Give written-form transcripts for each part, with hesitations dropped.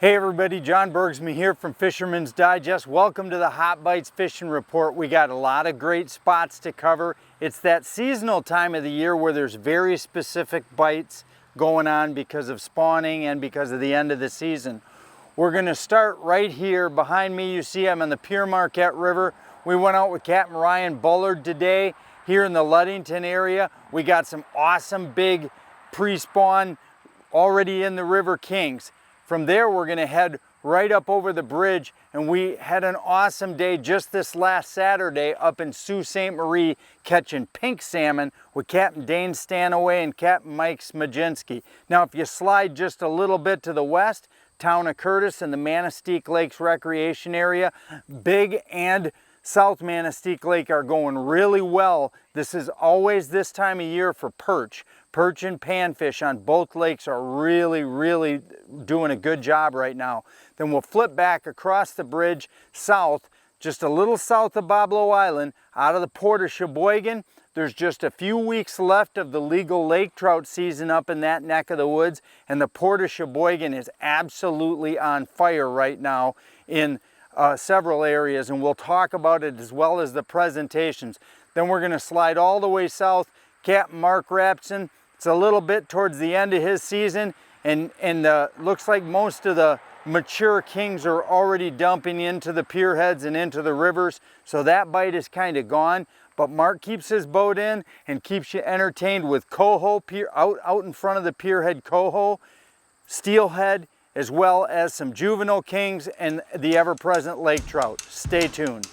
Hey everybody, John Bergsma here from Fisherman's Digest. Welcome to the Hot Bites Fishing Report. We got a lot of great spots to cover. It's that seasonal time of the year where there's very specific bites going on because of spawning and because of the end of the season. We're going to start right here behind me. You see I'm on the Pure Marquette River. We went out with Captain Ryan Bullard today here in the Ludington area. We got some awesome big pre-spawn already in the river kings. From there, we're going to head right up over the bridge, and we had an awesome day just this last Saturday up in Sault Ste Marie catching pink salmon with Captain Dane Stanaway and Captain Mike Smaginski. Now, if you slide just a little bit to the west, town of Curtis and the Manistique Lakes Recreation Area, Big and South Manistique Lake are going really well. This is always this time of year for perch. Perch and panfish on both lakes are really doing a good job right now. Then we'll flip back across the bridge south, just a little south of Boblo Island, out of the port of Sheboygan. There's just a few weeks left of the legal lake trout season up in that neck of the woods, and the port of Sheboygan is absolutely on fire right now in several areas, and we'll talk about it as well as the presentations. Then we're going to slide all the way south. Captain Mark Rapson, it's a little bit towards the end of his season, and looks like most of the mature kings are already dumping into the pier heads and into the rivers, so that bite is kind of gone. But Mark keeps his boat in and keeps you entertained with coho out in front of the pier head coho, steelhead, as well as some juvenile kings and the ever-present lake trout. Stay tuned.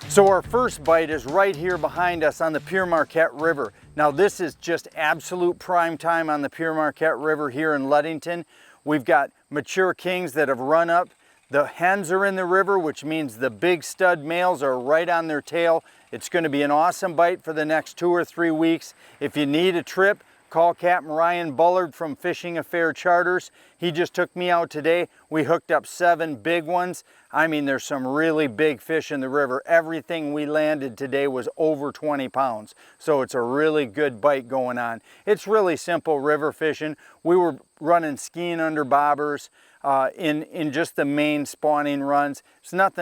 So our first bite is right here behind us on the Pure Marquette River. Now this is just absolute prime time on the Pure Marquette River here in Ludington. We've got mature kings that have run up. The hens are in the river, which means the big stud males are right on their tail. It's going to be an awesome bite for the next 2 or 3 weeks. If you need a trip, call Captain Ryan Bullard from Fishing Affair Charters. He just took me out today. We hooked up 7 big ones. I mean, there's some really big fish in the river. Everything we landed today was over 20 pounds. So it's a really good bite going on. It's really simple river fishing. We were running skiing under bobbers in just the main spawning runs. It's not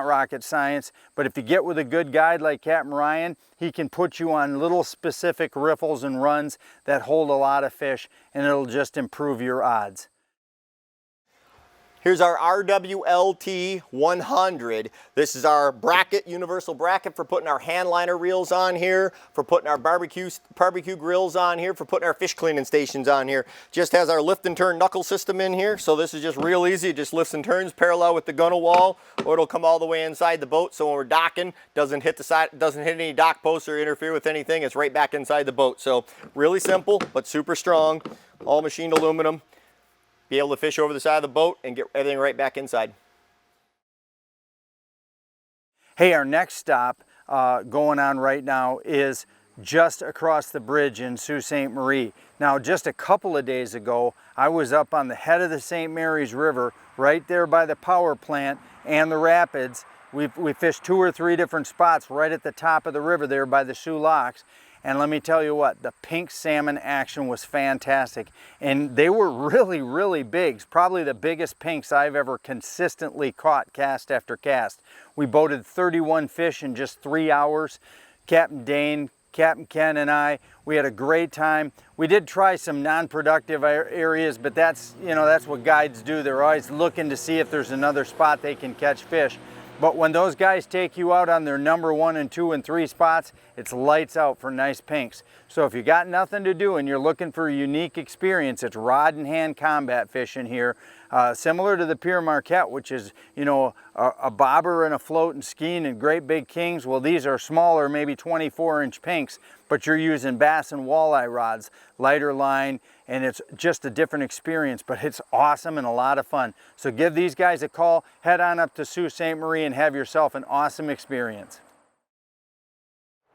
rocket science, but if you get with a good guide like Captain Ryan, he can put you on little specific riffles and runs that hold a lot of fish, and it'll just improve your odds. Here's our RWLT 100. This is our bracket, universal bracket for putting our hand liner reels on here, for putting our barbecue grills on here, for putting our fish cleaning stations on here. Just has our lift and turn knuckle system in here, so this is just real easy. It just lifts and turns parallel with the gunnel wall, or it'll come all the way inside the boat, so when we're docking, doesn't hit the side, doesn't hit any dock posts or interfere with anything. It's right back inside the boat. So really simple, but super strong, all machined aluminum. Be able to fish over the side of the boat and get everything right back inside. Hey, our next stop going on right now is just across the bridge in Sault Ste Marie. Now, just a couple of days ago, I was up on the head of the St. Mary's River, right there by the power plant and the rapids. We fished 2 or 3 different spots right at the top of the river there by the Soo Locks. And let me tell you what, the pink salmon action was fantastic. And they were really big. Probably the biggest pinks I've ever consistently caught cast after cast. We boated 31 fish in just 3 hours. Captain Dane, Captain Ken and I, we had a great time. We did try some non-productive areas, but that's what guides do. They're always looking to see if there's another spot they can catch fish. But when those guys take you out on their number 1 and 2 and 3 spots, it's lights out for nice pinks. So if you got nothing to do and you're looking for a unique experience, it's rod and hand combat fishing here. Similar to the Pure Marquette, which is, a bobber and a float and skiing and great big kings. Well, these are smaller, maybe 24-inch pinks, but you're using bass and walleye rods, lighter line, and it's just a different experience, but it's awesome and a lot of fun. So give these guys a call, head on up to Sault Ste Marie and have yourself an awesome experience.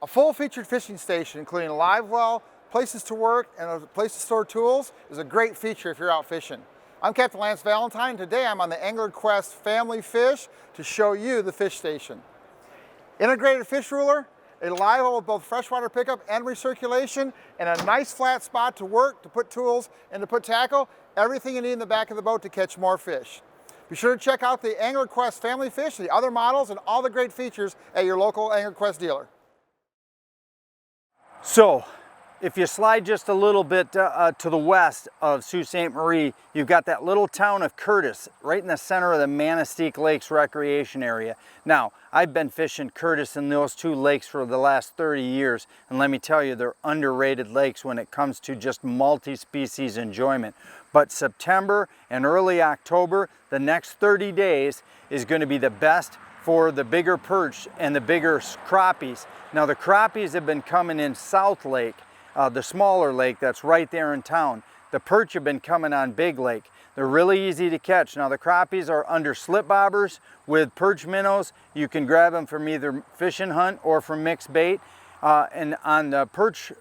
A full-featured fishing station, including a live well, places to work, and a place to store tools is a great feature if you're out fishing. I'm Captain Lance Valentine. Today I'm on the AnglerQuest family fish to show you the fish station. Integrated fish ruler, a live well with both freshwater pickup and recirculation, and a nice flat spot to work, to put tools, and to put tackle. Everything you need in the back of the boat to catch more fish. Be sure to check out the AnglerQuest family fish, the other models, and all the great features at your local AnglerQuest dealer. So, if you slide just a little bit to the west of Sault Ste. Marie, you've got that little town of Curtis, right in the center of the Manistique Lakes recreation area. Now, I've been fishing Curtis and those two lakes for the last 30 years, and let me tell you, they're underrated lakes when it comes to just multi-species enjoyment. But September and early October, the next 30 days, is going to be the best for the bigger perch and the bigger crappies. Now, the crappies have been coming in South Lake, the smaller lake that's right there in town. The perch have been coming on Big Lake. They're really easy to catch. Now, the crappies are under slip bobbers with perch minnows. You can grab them from either fish and hunt or from mixed bait. And on the perch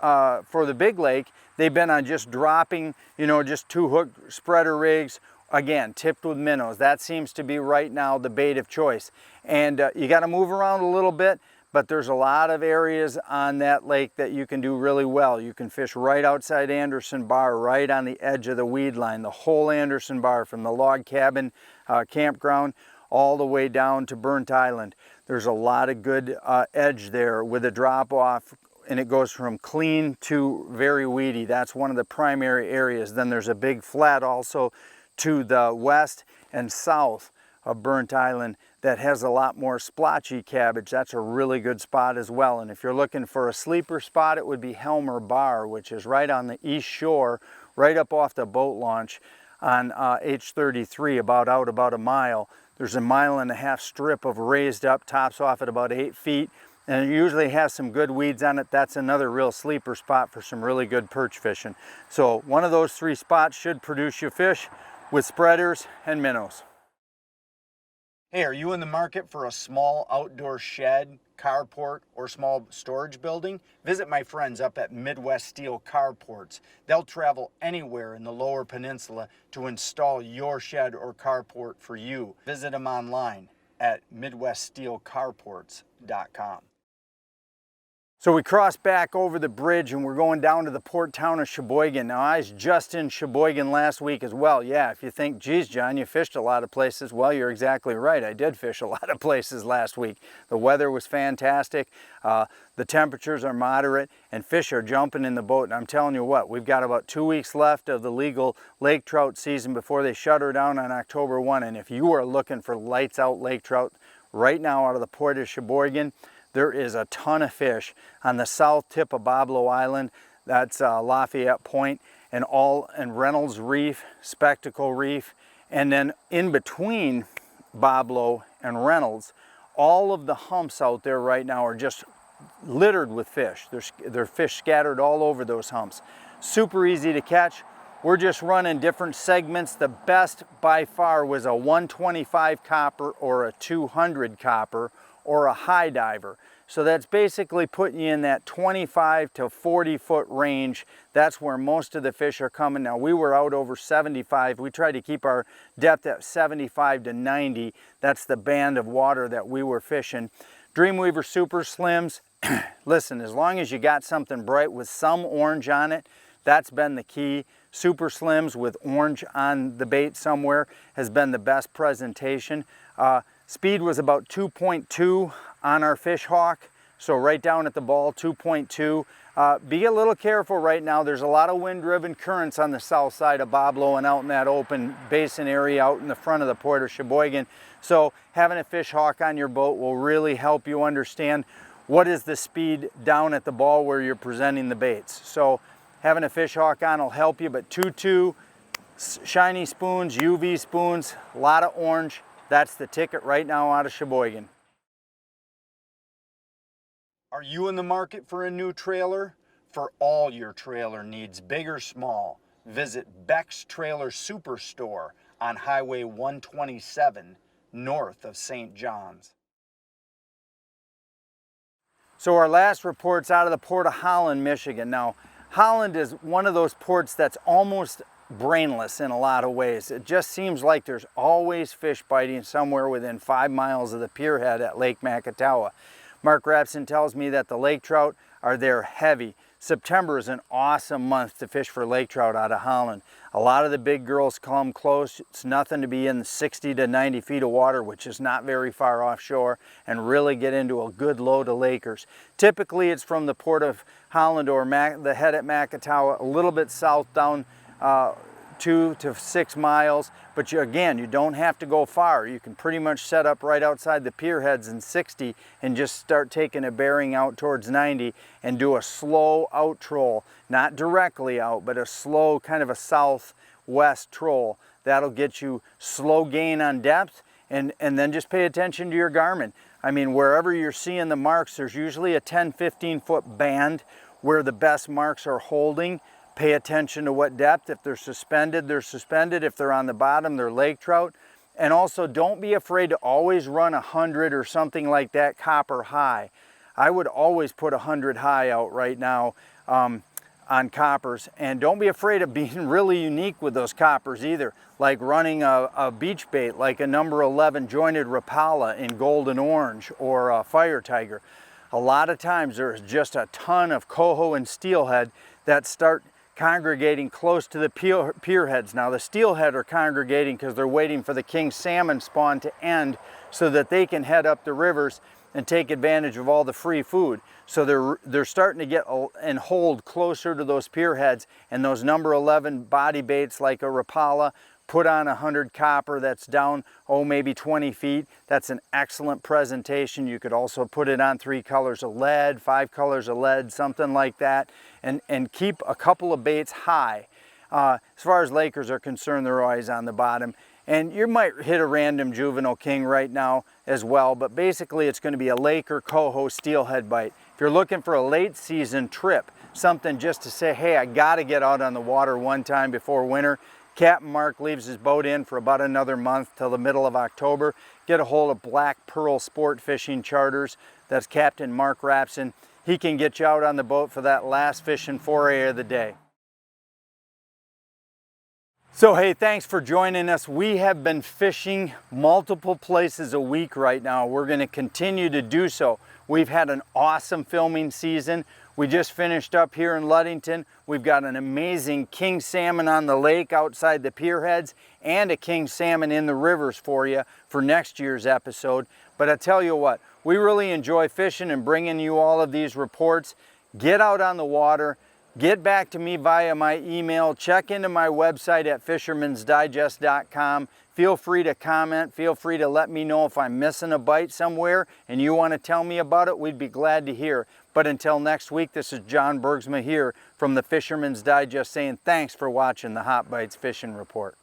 for the Big Lake, they've been on just dropping, you know, just 2-hook spreader rigs, again, tipped with minnows. That seems to be right now the bait of choice. And you got to move around a little bit, but there's a lot of areas on that lake that you can do really well. You can fish right outside Anderson Bar, right on the edge of the weed line, the whole Anderson Bar from the log cabin campground all the way down to Burnt Island. There's a lot of good edge there with a drop off, and it goes from clean to very weedy. That's one of the primary areas. Then there's a big flat also to the west and south of Burnt Island that has a lot more splotchy cabbage. That's a really good spot as well. And if you're looking for a sleeper spot, it would be Helmer Bar, which is right on the east shore, right up off the boat launch on H33, about a mile. There's a 1.5 mile strip of raised up, tops off at about 8 feet, and it usually has some good weeds on it. That's another real sleeper spot for some really good perch fishing. So one of those 3 spots should produce you fish with spreaders and minnows. Hey, are you in the market for a small outdoor shed, carport, or small storage building? Visit my friends up at Midwest Steel Carports. They'll travel anywhere in the Lower Peninsula to install your shed or carport for you. Visit them online at MidwestSteelCarports.com. So we crossed back over the bridge and we're going down to the port town of Sheboygan. Now, I was just in Sheboygan last week as well. Yeah, if you think, geez, John, you fished a lot of places. Well, you're exactly right. I did fish a lot of places last week. The weather was fantastic. The temperatures are moderate and fish are jumping in the boat. And I'm telling you what, we've got about 2 weeks left of the legal lake trout season before they shut her down on October 1. And if you are looking for lights out lake trout right now out of the port of Sheboygan, there is a ton of fish on the south tip of Boblo Island. That's Lafayette Point, and Reynolds Reef, Spectacle Reef, and then in between Boblo and Reynolds, all of the humps out there right now are just littered with fish. There's fish scattered all over those humps. Super easy to catch. We're just running different segments. The best by far was a 125 copper or a 200 copper or a high diver. So that's basically putting you in that 25 to 40 foot range. That's where most of the fish are coming. Now, we were out over 75. We tried to keep our depth at 75 to 90. That's the band of water that we were fishing. Dreamweaver Super Slims. Listen, as long as you got something bright with some orange on it, that's been the key. Super Slims with orange on the bait somewhere has been the best presentation. Speed was about 2.2 on our fish hawk, so right down at the ball, 2.2. Be a little careful right now. There's a lot of wind-driven currents on the south side of Boblo and out in that open basin area out in the front of the port of Sheboygan. So having a fish hawk on your boat will really help you understand what is the speed down at the ball where you're presenting the baits. So having a fish hawk on will help you, but 2.2, shiny spoons, UV spoons, a lot of orange. That's the ticket right now out of Sheboygan. Are you in the market for a new trailer? For all your trailer needs, big or small, visit Beck's Trailer Superstore on Highway 127 north of St. John's. So our last report's out of the port of Holland, Michigan. Now, Holland is one of those ports that's almost brainless in a lot of ways. It just seems like there's always fish biting somewhere within 5 miles of the pierhead at Lake Macatawa. Mark Rapson tells me that the lake trout are there heavy. September is an awesome month to fish for lake trout out of Holland. A lot of the big girls come close. It's nothing to be in 60 to 90 feet of water, which is not very far offshore, and really get into a good load of lakers. Typically it's from the port of Holland or the head at Macatawa, a little bit south down 2 to 6 miles, but again, you don't have to go far. You can pretty much set up right outside the pier heads in 60 and just start taking a bearing out towards 90 and do a slow out troll, not directly out, but a slow kind of a southwest troll. That'll get you slow gain on depth, and then just pay attention to your Garmin. I mean, wherever you're seeing the marks, there's usually a 10-15 foot band where the best marks are holding. Pay attention to what depth. If they're suspended, they're suspended. If they're on the bottom, they're lake trout. And also, don't be afraid to always run 100 or something like that copper high. I would always put 100 high out right now on coppers. And don't be afraid of being really unique with those coppers either, like running a beach bait like a number 11 jointed Rapala in golden orange or a fire tiger. A lot of times there's just a ton of coho and steelhead that start congregating close to the pier heads. Now the steelhead are congregating because they're waiting for the king salmon spawn to end so that they can head up the rivers and take advantage of all the free food. So they're starting to get and hold closer to those pier heads, and those number 11 body baits like a Rapala, put on 100 copper that's down, maybe 20 feet. That's an excellent presentation. You could also put it on 3 colors of lead, 5 colors of lead, something like that, and keep a couple of baits high. As far as lakers are concerned, they're always on the bottom. And you might hit a random juvenile king right now as well, but basically it's going to be a laker, coho, steelhead bite. If you're looking for a late season trip, something just to say, hey, I got to get out on the water one time before winter, Captain Mark leaves his boat in for about another month till the middle of October. Get a hold of Black Pearl Sport Fishing Charters. That's Captain Mark Rapson. He can get you out on the boat for that last fishing foray of the day. So hey, thanks for joining us. We have been fishing multiple places a week right now. We're going to continue to do so. We've had an awesome filming season. We just finished up here in Ludington. We've got an amazing king salmon on the lake outside the pier heads and a king salmon in the rivers for you for next year's episode. But I tell you what, we really enjoy fishing and bringing you all of these reports. Get out on the water. Get back to me via my email. Check into my website at fishermansdigest.com. Feel free to comment. Feel free to let me know if I'm missing a bite somewhere and you want to tell me about it. We'd be glad to hear. But until next week, this is John Bergsma here from the Fisherman's Digest saying thanks for watching the Hot Bites Fishing Report.